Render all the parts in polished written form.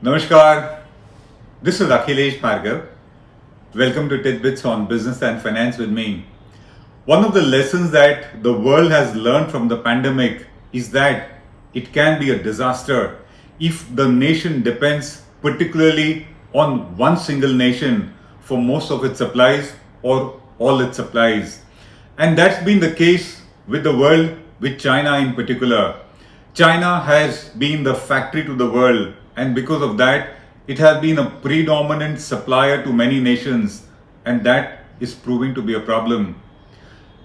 Namaskar, this is Akhilesh Bhargav. Welcome to Tidbits on Business and Finance with me. One of the lessons that the world has learned from the pandemic is that it can be a disaster if the nation depends particularly on one single nation for most of its supplies or all its supplies. And that's been the case with the world, with China in particular. China has been the factory to the world, and because of that, it has been a predominant supplier to many nations, and that is proving to be a problem.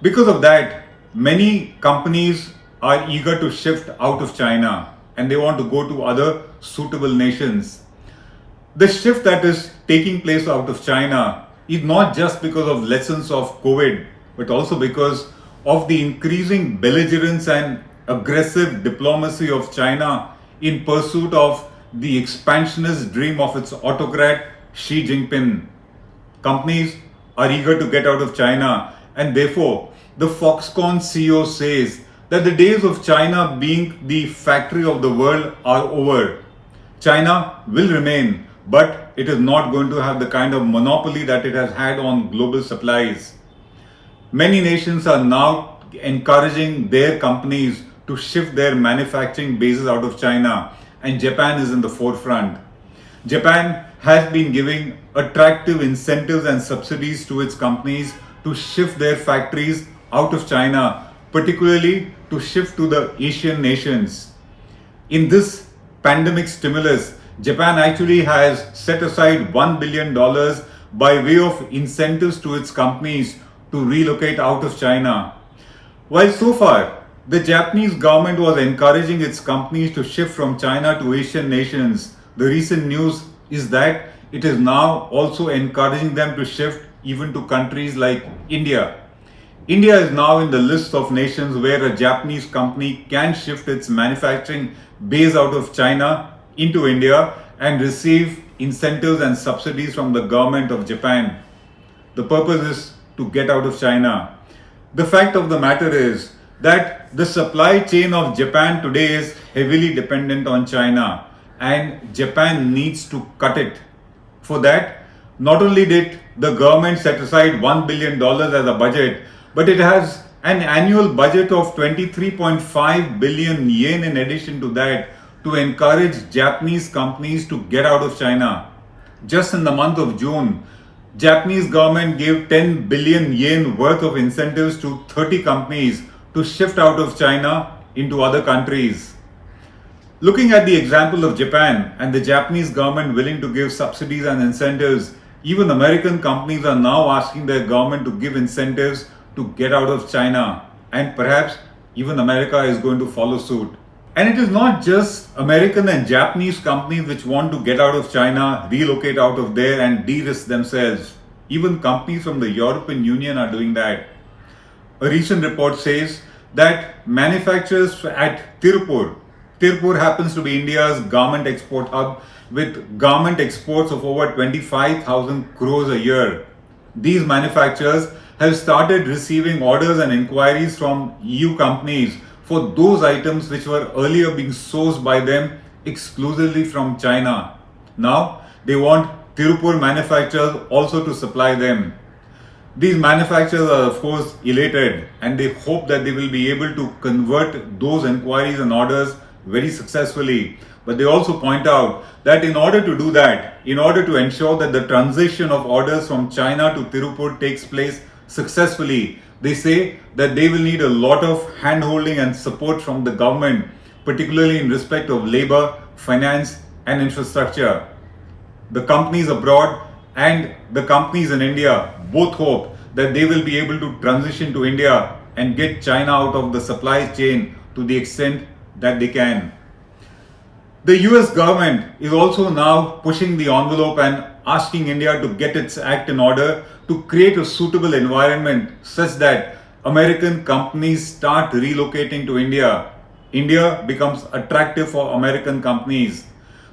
Because of that, many companies are eager to shift out of China and they want to go to other suitable nations. The shift that is taking place out of China is not just because of lessons of COVID, but also because of the increasing belligerence and aggressive diplomacy of China in pursuit of the expansionist dream of its autocrat Xi Jinping. Companies are eager to get out of China, and therefore the Foxconn CEO says that the days of China being the factory of the world are over. China will remain, but it is not going to have the kind of monopoly that it has had on global supplies. Many nations are now encouraging their companies to shift their manufacturing bases out of China, and Japan is in the forefront. Japan has been giving attractive incentives and subsidies to its companies to shift their factories out of China, particularly to shift to the Asian nations. In this pandemic stimulus, Japan actually has set aside $1 billion by way of incentives to its companies to relocate out of China. While so far, the Japanese government was encouraging its companies to shift from China to Asian nations, the recent news is that it is now also encouraging them to shift even to countries like India. India is now in the list of nations where a Japanese company can shift its manufacturing base out of China into India and receive incentives and subsidies from the government of Japan. The purpose is to get out of China. The fact of the matter is that the supply chain of Japan today is heavily dependent on China, and Japan needs to cut it. For that, not only did the government set aside $1 billion as a budget, but it has an annual budget of 23.5 billion yen in addition to that to encourage Japanese companies to get out of China. Just in the month of June, Japanese government gave 10 billion yen worth of incentives to 30 companies to shift out of China into other countries. Looking at the example of Japan and the Japanese government willing to give subsidies and incentives, even American companies are now asking their government to give incentives to get out of China, and perhaps even America is going to follow suit. And it is not just American and Japanese companies which want to get out of China, relocate out of there and de-risk themselves. Even companies from the European Union are doing that. A recent report says that manufacturers at Tirupur happens to be India's garment export hub with garment exports of over 25,000 crores a year. These manufacturers have started receiving orders and inquiries from EU companies for those items which were earlier being sourced by them exclusively from China. Now they want Tirupur manufacturers also to supply them. These manufacturers are of course elated and they hope that they will be able to convert those inquiries and orders very successfully. But they also point out that in order to do that, in order to ensure that the transition of orders from China to Tirupur takes place successfully, they say that they will need a lot of hand-holding and support from the government, particularly in respect of labor, finance and infrastructure. The companies abroad and the companies in India both hope that they will be able to transition to India and get China out of the supply chain to the extent that they can. The US government is also now pushing the envelope and asking India to get its act in order to create a suitable environment such that American companies start relocating to India. India becomes attractive for American companies.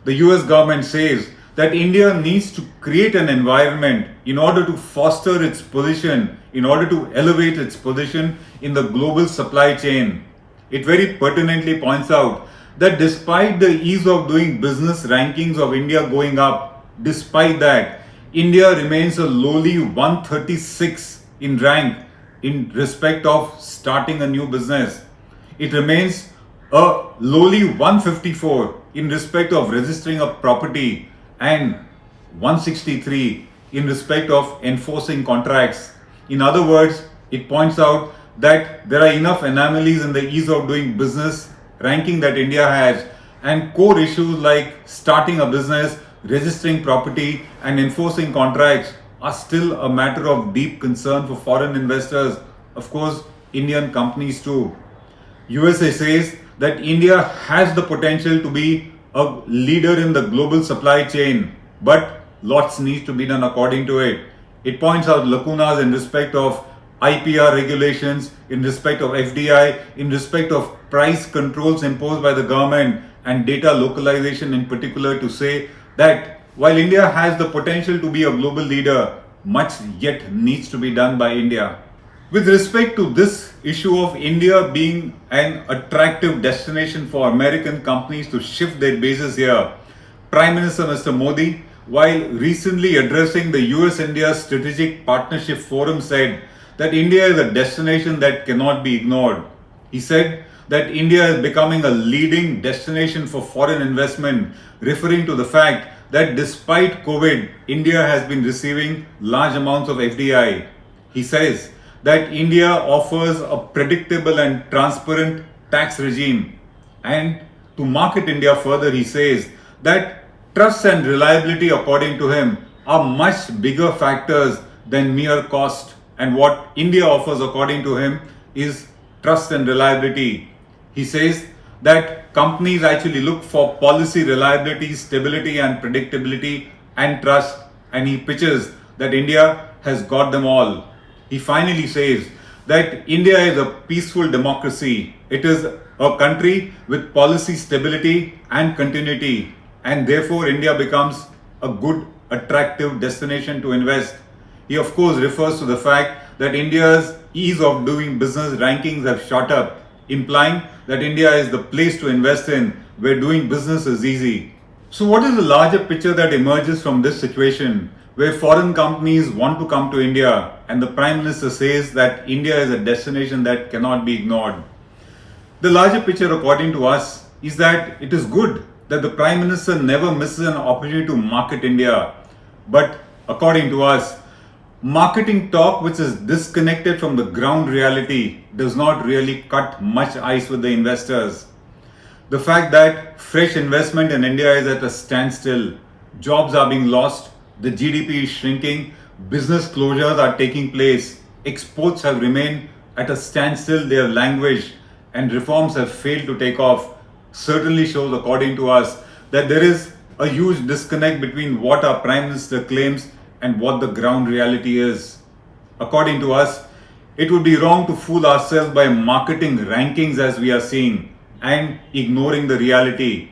The US government says that India needs to create an environment in order to foster its position, in order to elevate its position in the global supply chain. It very pertinently points out that despite the ease of doing business rankings of India going up, despite that, India remains a lowly 136 in rank in respect of starting a new business. It remains a lowly 154 in respect of registering a property and 163 in respect of enforcing contracts. In other words, it points out that there are enough anomalies in the ease of doing business ranking that India has, and core issues like starting a business, registering property, and enforcing contracts are still a matter of deep concern for foreign investors, of course, Indian companies too. USA says that India has the potential to be a leader in the global supply chain, but lots needs to be done according to it. It points out lacunas in respect of IPR regulations, in respect of FDI, in respect of price controls imposed by the government and data localization in particular, to say that while India has the potential to be a global leader, much yet needs to be done by India. With respect to this issue of India being an attractive destination for American companies to shift their bases here, Prime Minister Mr. Modi, while recently addressing the US-India Strategic Partnership Forum, said that India is a destination that cannot be ignored. He said that India is becoming a leading destination for foreign investment, referring to the fact that despite COVID, India has been receiving large amounts of FDI. He says that India offers a predictable and transparent tax regime. And to market India further, he says that trust and reliability, according to him, are much bigger factors than mere cost. And what India offers, according to him, is trust and reliability. He says that companies actually look for policy reliability, stability and predictability and trust, and he pitches that India has got them all. He finally says that India is a peaceful democracy. It is a country with policy stability and continuity, and therefore India becomes a good, attractive destination to invest. He of course refers to the fact that India's ease of doing business rankings have shot up, implying that India is the place to invest in where doing business is easy. So what is the larger picture that emerges from this situation where foreign companies want to come to India and the Prime Minister says that India is a destination that cannot be ignored? The larger picture, according to us, is that it is good that the Prime Minister never misses an opportunity to market India. But according to us, marketing talk which is disconnected from the ground reality does not really cut much ice with the investors. The fact that fresh investment in India is at a standstill, jobs are being lost, the GDP is shrinking, business closures are taking place, exports have remained at a standstill, they have languished, and reforms have failed to take off, certainly shows, according to us, that there is a huge disconnect between what our Prime Minister claims and what the ground reality is. According to us, it would be wrong to fool ourselves by marketing rankings as we are seeing and ignoring the reality.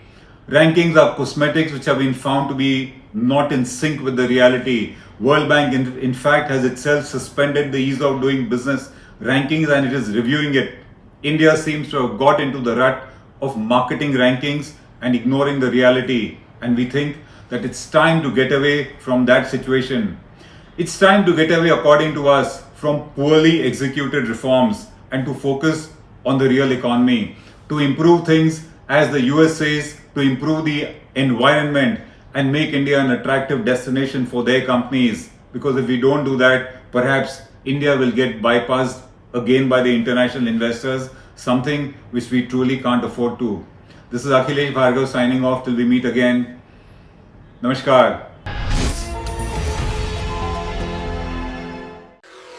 Rankings are cosmetics which have been found to be not in sync with the reality. World Bank in fact has itself suspended the ease of doing business rankings and it is reviewing it. India seems to have got into the rut of marketing rankings and ignoring the reality, and we think that it's time to get away from that situation. It's time to get away, according to us, from poorly executed reforms and to focus on the real economy, to improve things as the US says, to improve the environment and make India an attractive destination for their companies. Because if we don't do that, perhaps India will get bypassed again by the international investors, something which we truly can't afford to. This is Akhilesh Bhargav signing off till we meet again. Namaskar.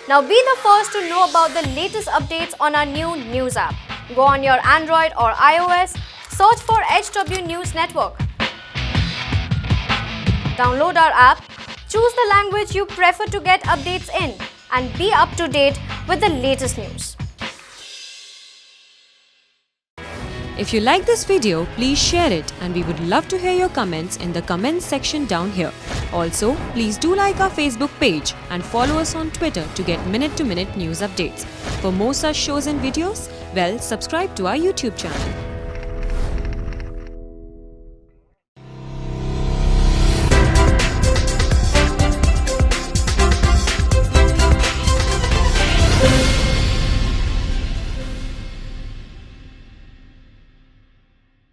Now be the first to know about the latest updates on our new news app. Go on your Android or iOS, search for HW News Network. Download our app, choose the language you prefer to get updates in, and be up to date with the latest news. If you like this video, please share it and we would love to hear your comments in the comments section down here. Also, please do like our Facebook page and follow us on Twitter to get minute-to-minute news updates. For more such shows and videos, well, subscribe to our YouTube channel.